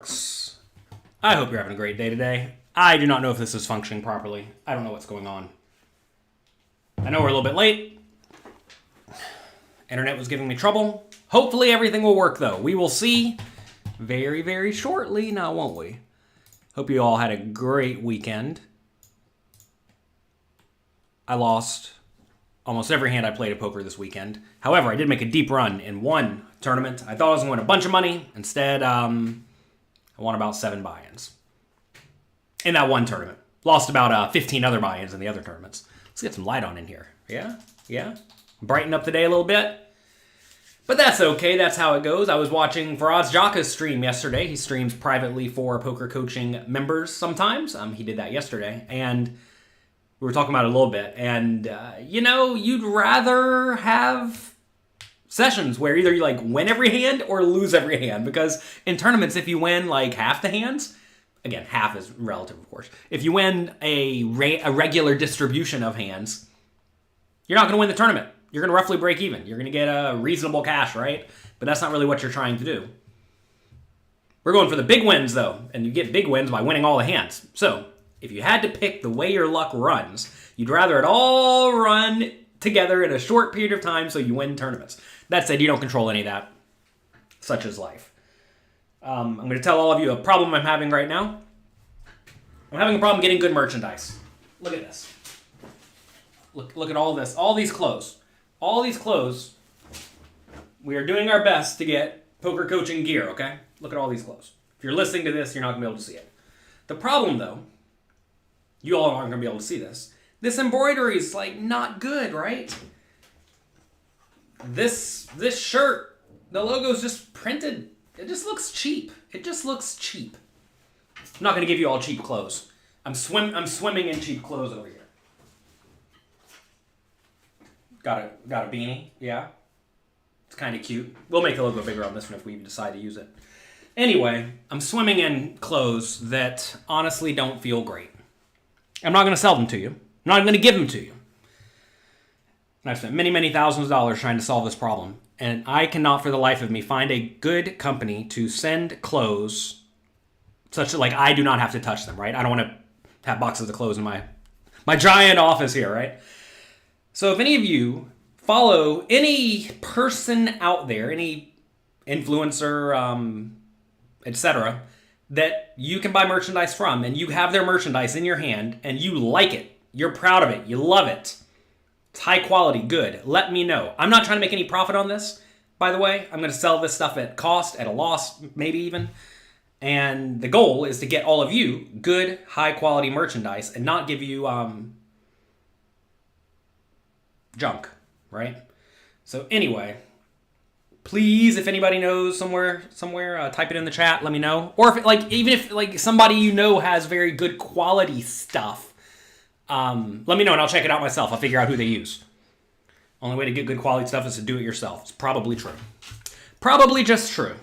I hope you're having a great day today. I do not know if this is functioning properly. I don't know what's going on. I know we're a little bit late. Internet was giving me trouble. Hopefully everything will work though. We will see very, very shortly now, won't we? Hope you all had a great weekend. I lost almost every hand I played at poker this weekend. However, I did make a deep run in one tournament. I thought I was going to win a bunch of money. Instead, I won about 7 buy-ins in that one tournament. Lost about 15 other buy-ins in the other tournaments. Let's get some light on in here. Yeah. Brighten up the day a little bit. But that's okay. That's how it goes. I was watching Faraz Jaka's stream yesterday. He streams privately for poker coaching members sometimes. He did that yesterday. And we were talking about it a little bit. And, you'd rather have sessions where either you win every hand or lose every hand, because in tournaments, if you win half the hands, again, half is relative, of course. If you win a regular distribution of hands, you're not going to win the tournament. You're going to roughly break even. You're going to get a reasonable cash, right? But that's not really what you're trying to do. We're going for the big wins though, and you get big wins by winning all the hands. So if you had to pick the way your luck runs, you'd rather it all run together in a short period of time so you win tournaments. That said, you don't control any of that. Such is life. I'm going to tell all of you a problem I'm having right now. I'm having a problem getting good merchandise. Look at this. Look at all this. All these clothes. All these clothes. We are doing our best to get poker coaching gear, okay? Look at all these clothes. If you're listening to this, you're not going to be able to see it. The problem, though, you all aren't going to be able to see this. This embroidery is, not good, right? This shirt, the logo's just printed. It just looks cheap. It just looks cheap. I'm not going to give you all cheap clothes. I'm swimming in cheap clothes over here. Got a beanie, yeah. It's kind of cute. We'll make the logo bigger on this one if we decide to use it. Anyway, I'm swimming in clothes that honestly don't feel great. I'm not going to sell them to you. I'm not going to give them to you. And I've spent many, many thousands of dollars trying to solve this problem. And I cannot for the life of me find a good company to send clothes such that I do not have to touch them, right? I don't want to have boxes of clothes in my giant office here, right? So if any of you follow any person out there, any influencer, etc., that you can buy merchandise from, and you have their merchandise in your hand, and you like it, you're proud of it, you love it, it's high quality, good, let me know. I'm not trying to make any profit on this, by the way. I'm going to sell this stuff at cost, at a loss, maybe even. And the goal is to get all of you good, high quality merchandise and not give you junk, right? So anyway, please, if anybody knows somewhere, type it in the chat. Let me know. Or if even if somebody you know has very good quality stuff, let me know and I'll check it out myself. I'll figure out who they use. Only way to get good quality stuff is to do it yourself. It's probably true. Probably just true.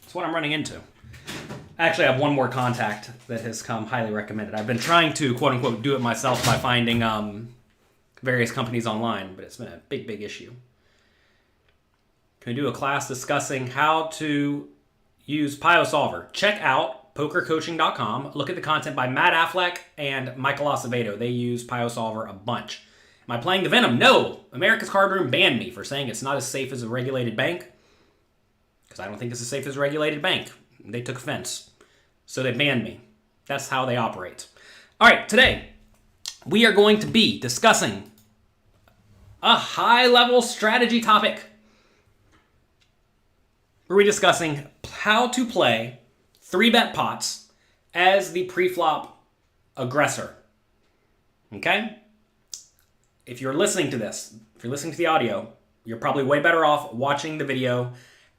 That's what I'm running into. Actually, I have one more contact that has come highly recommended. I've been trying to quote unquote do it myself by finding various companies online, but it's been a big, big issue. Can we do a class discussing how to use PioSolver? Check out pokercoaching.com. Look at the content by Matt Affleck and Michael Acevedo. They use PioSolver a bunch. Am I playing the Venom? No. America's Card Room banned me for saying it's not as safe as a regulated bank, because I don't think it's as safe as a regulated bank. They took offense. So they banned me. That's how they operate. All right, today we are going to be discussing a high-level strategy topic. We're discussing how to play 3-bet pots as the pre-flop aggressor. Okay? If you're listening to this, if you're listening to the audio, you're probably way better off watching the video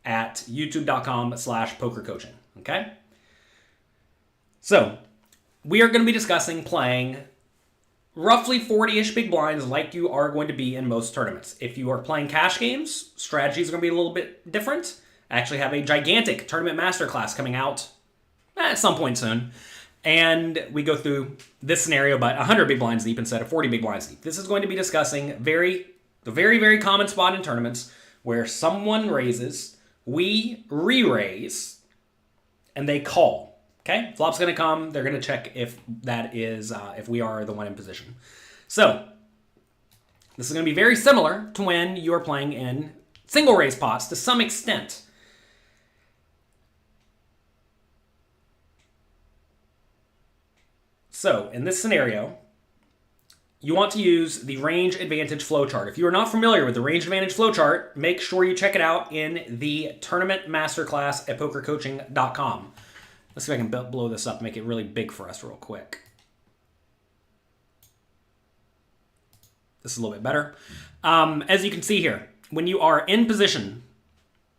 at youtube.com/pokercoaching. Okay? So, we are going to be discussing playing roughly 40-ish big blinds like you are going to be in most tournaments. If you are playing cash games, strategies are going to be a little bit different. I actually have a gigantic tournament masterclass coming out at some point soon. And we go through this scenario, but 100 big blinds deep instead of 40 big blinds deep. This is going to be discussing the very, very common spot in tournaments where someone raises, we re-raise, and they call. Okay, flop's going to come. They're going to check if that is if we are the one in position. So this is going to be very similar to when you are playing in single raise pots to some extent. So in this scenario, you want to use the range advantage flowchart. If you are not familiar with the range advantage flowchart, make sure you check it out in the tournament masterclass at pokercoaching.com. Let's see if I can blow this up, make it really big for us real quick. This is a little bit better. As you can see here, when you are in position,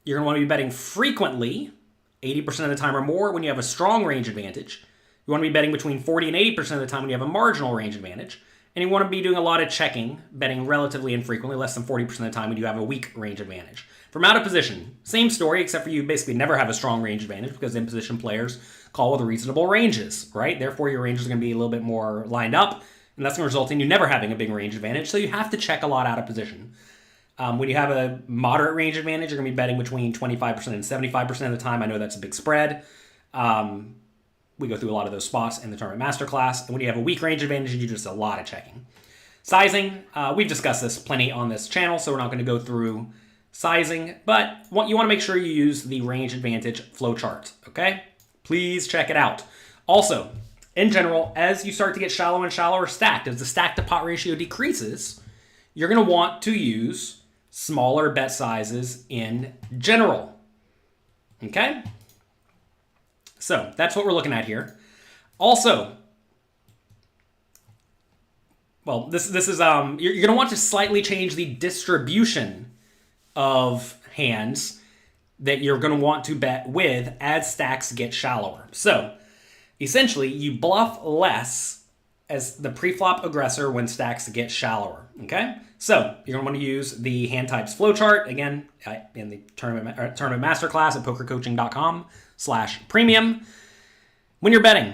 you're going to want to be betting frequently, 80% of the time or more when you have a strong range advantage. You want to be betting between 40 and 80% of the time when you have a marginal range advantage. And you want to be doing a lot of checking, betting relatively infrequently, less than 40% of the time when you have a weak range advantage. From out of position, same story, except for you basically never have a strong range advantage because in position players call with reasonable ranges, right? Therefore, your ranges are going to be a little bit more lined up, and that's going to result in you never having a big range advantage, so you have to check a lot out of position. When you have a moderate range advantage, you're going to be betting between 25% and 75% of the time. I know that's a big spread. We go through a lot of those spots in the tournament masterclass. And when you have a weak range advantage, you do just a lot of checking. Sizing, we've discussed this plenty on this channel, so we're not going to go through sizing, but you want to make sure you use the range advantage flowchart, okay? Please check it out. Also, in general, as you start to get shallow and shallower stacked, as the stack to pot ratio decreases, you're going to want to use smaller bet sizes in general, okay? So that's what we're looking at here. Also, well, this is you're going to want to slightly change the distribution of hands that you're going to want to bet with as stacks get shallower. So essentially, you bluff less as the pre-flop aggressor when stacks get shallower. Okay, so you're going to want to use the hand types flowchart again in the tournament masterclass at pokercoaching.com/premium. When you're betting,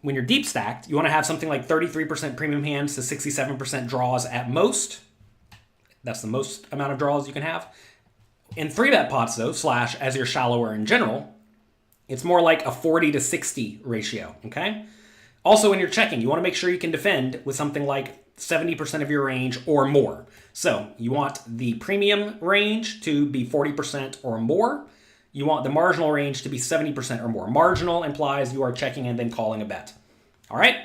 when you're deep stacked, you want to have something like 33% premium hands to 67% draws at most. That's the most amount of draws you can have. In 3-bet pots, though, as you're shallower in general, it's more like a 40 to 60 ratio, okay? Also, when you're checking, you want to make sure you can defend with something like 70% of your range or more. So you want the premium range to be 40% or more. You want the marginal range to be 70% or more. Marginal implies you are checking and then calling a bet. All right?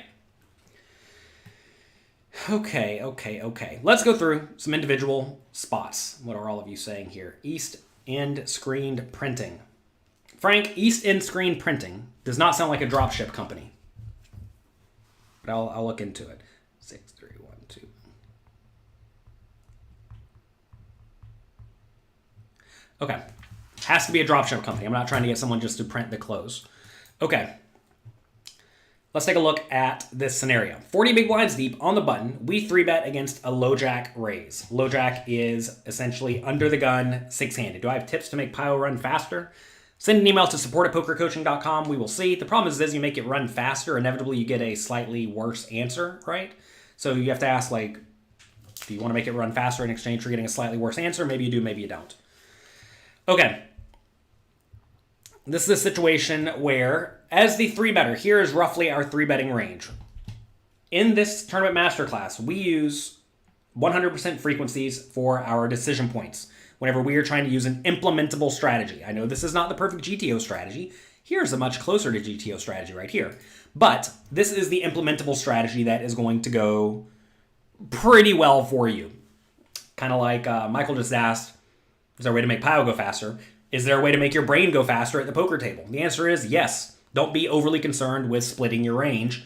Okay. Let's go through some individual spots. What are all of you saying here? East End Screened Printing. Frank, East End Screen Printing does not sound like a dropship company. But I'll look into it. 6312. Okay. Has to be a dropship company. I'm not trying to get someone just to print the clothes. Okay. Let's take a look at this scenario. 40 big blinds deep on the button. We 3-bet against a low jack raise. Low jack is essentially under the gun, 6-handed. Do I have tips to make pile run faster? Send an email to support@pokercoaching.com. We will see. The problem is, as you make it run faster, inevitably you get a slightly worse answer, right? So you have to ask, like, do you want to make it run faster in exchange for getting a slightly worse answer? Maybe you do, maybe you don't. Okay. This is a situation where, as the 3-better, here is roughly our 3-betting range. In this tournament masterclass, we use 100% frequencies for our decision points whenever we are trying to use an implementable strategy. I know this is not the perfect GTO strategy. Here's a much closer to GTO strategy right here. But this is the implementable strategy that is going to go pretty well for you. Kind of like Michael just asked, is there a way to make pile go faster? Is there a way to make your brain go faster at the poker table? The answer is yes. Don't be overly concerned with splitting your range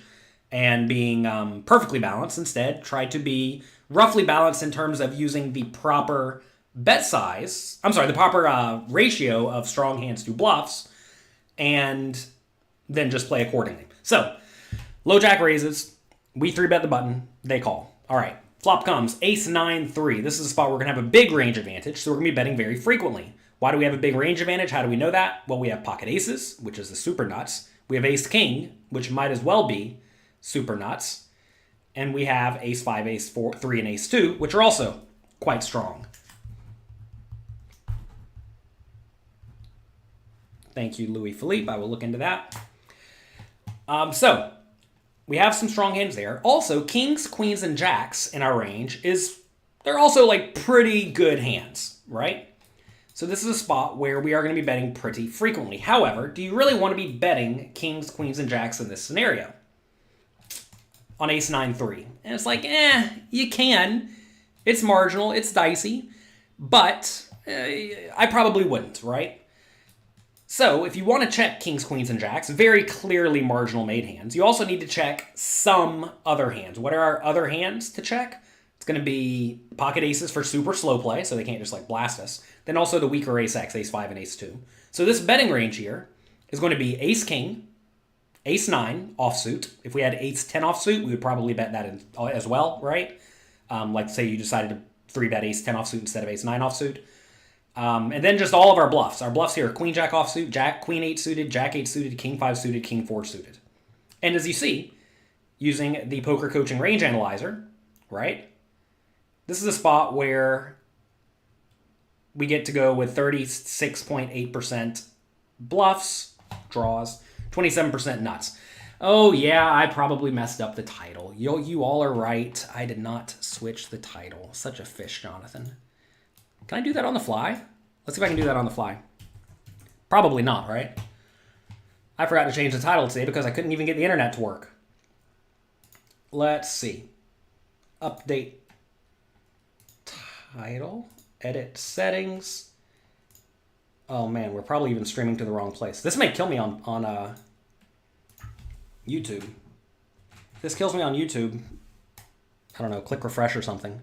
and being perfectly balanced. Instead, try to be roughly balanced in terms of using the proper bet size. The proper ratio of strong hands to bluffs, and then just play accordingly. So, low jack raises. We 3-bet the button. They call. All right. Flop comes. Ace 9-3. This is a spot where we're going to have a big range advantage, so we're going to be betting very frequently. Why do we have a big range advantage? How do we know that? Well, we have pocket aces, which is the super nuts. We have ace king, which might as well be super nuts. And we have ace 5, ace 4, 3, and ace 2, which are also quite strong. Thank you, Louis Philippe. I will look into that. So we have some strong hands there. Also, kings, queens, and jacks in our range they're also like pretty good hands, right? So this is a spot where we are going to be betting pretty frequently. However, do you really want to be betting kings, queens, and jacks in this scenario? On ace 9-3. And it's like, you can. It's marginal, it's dicey, but I probably wouldn't, right? So if you want to check kings, queens, and jacks, very clearly marginal made hands, you also need to check some other hands. What are our other hands to check? It's going to be pocket aces for super slow play, so they can't just like blast us. Then also the weaker ace X, ace 5, and ace 2. So this betting range here is going to be ace king, ace 9 offsuit. If we had ace 10 offsuit, we would probably bet that as well, right? Like say you decided to 3-bet ace 10 offsuit instead of ace 9 offsuit. And then just all of our bluffs. Our bluffs here are queen jack offsuit, jack queen 8 suited, jack 8 suited, king 5 suited, king 4 suited. And as you see, using the poker coaching range analyzer, right? This is a spot where we get to go with 36.8% bluffs, draws, 27% nuts. Oh yeah, I probably messed up the title. You all are right. I did not switch the title. Such a fish, Jonathan. Can I do that on the fly? Let's see if I can do that on the fly. Probably not, right? I forgot to change the title today because I couldn't even get the internet to work. Let's see. Update title. Edit settings. Oh man, we're probably even streaming to the wrong place. This may kill me on YouTube. If this kills me on YouTube, I don't know, click refresh or something.